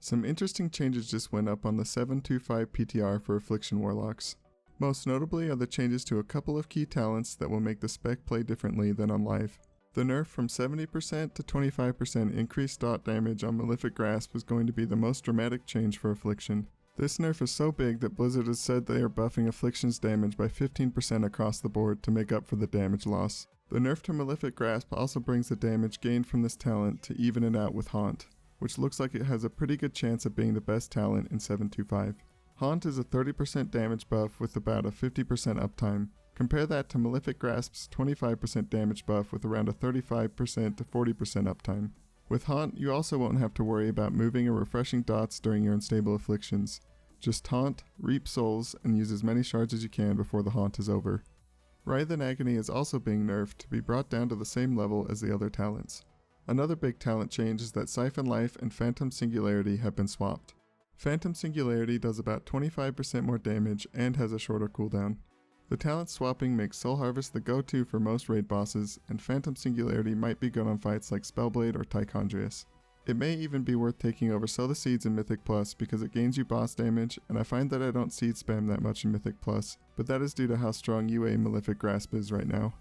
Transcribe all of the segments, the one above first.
Some interesting changes just went up on the 725 PTR for Affliction Warlocks. Most notably are the changes to a couple of key talents that will make the spec play differently than on live. The nerf from 70% to 25% increased dot damage on Malefic Grasp is going to be the most dramatic change for Affliction. This nerf is so big that Blizzard has said they are buffing Affliction's damage by 15% across the board to make up for the damage loss. The nerf to Malefic Grasp also brings the damage gained from this talent to even it out with Haunt, which looks like it has a pretty good chance of being the best talent in 725. Haunt is a 30% damage buff with about a 50% uptime. Compare that to Malefic Grasp's 25% damage buff with around a 35% to 40% uptime. With Haunt, you also won't have to worry about moving or refreshing dots during your unstable afflictions. Just Haunt, reap souls, and use as many shards as you can before the Haunt is over. Writhe and Agony is also being nerfed to be brought down to the same level as the other talents. Another big talent change is that Siphon Life and Phantom Singularity have been swapped. Phantom Singularity does about 25% more damage and has a shorter cooldown. The talent swapping makes Soul Harvest the go-to for most raid bosses, and Phantom Singularity might be good on fights like Spellblade or Tichondrius. It may even be worth taking over Sow the Seeds in Mythic Plus because it gains you boss damage, and I find that I don't seed spam that much in Mythic Plus, but that is due to how strong UA Malefic Grasp is right now.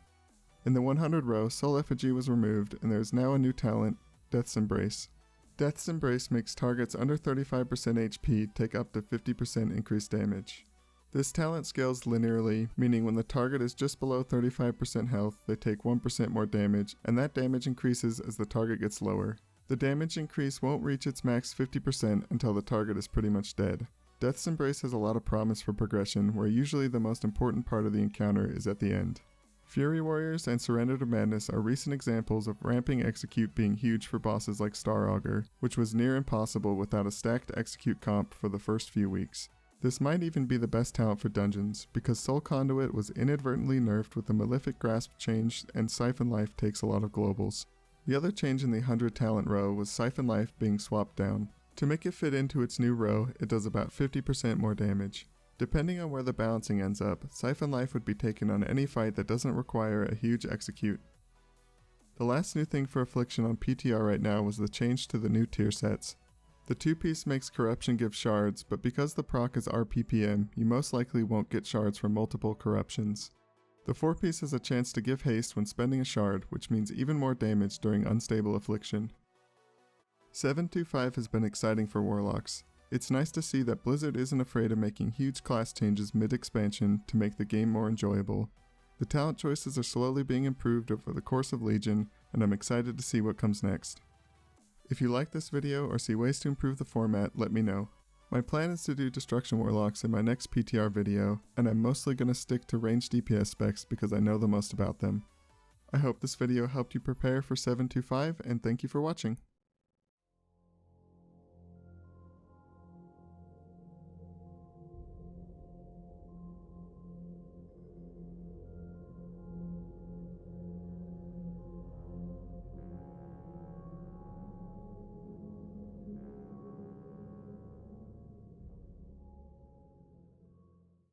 In the 100 row, Soul Effigy was removed, and there is now a new talent, Death's Embrace. Death's Embrace makes targets under 35% HP take up to 50% increased damage. This talent scales linearly, meaning when the target is just below 35% health, they take 1% more damage, and that damage increases as the target gets lower. The damage increase won't reach its max 50% until the target is pretty much dead. Death's Embrace has a lot of promise for progression, where usually the most important part of the encounter is at the end. Fury Warriors and Surrender to Madness are recent examples of ramping Execute being huge for bosses like Star Augur, which was near impossible without a stacked Execute comp for the first few weeks. This might even be the best talent for dungeons, because Soul Conduit was inadvertently nerfed with the Malefic Grasp change and Siphon Life takes a lot of globals. The other change in the 100 talent row was Siphon Life being swapped down. To make it fit into its new row, it does about 50% more damage. Depending on where the balancing ends up, Siphon Life would be taken on any fight that doesn't require a huge execute. The last new thing for Affliction on PTR right now was the change to the new tier sets. The 2-piece makes Corruption give shards, but because the proc is RPPM, you most likely won't get shards from multiple corruptions. The 4-piece has a chance to give haste when spending a shard, which means even more damage during unstable affliction. 725 has been exciting for Warlocks. It's nice to see that Blizzard isn't afraid of making huge class changes mid-expansion to make the game more enjoyable. The talent choices are slowly being improved over the course of Legion, and I'm excited to see what comes next. If you like this video or see ways to improve the format, let me know. My plan is to do Destruction Warlocks in my next PTR video, and I'm mostly going to stick to ranged DPS specs because I know the most about them. I hope this video helped you prepare for 725, and thank you for watching.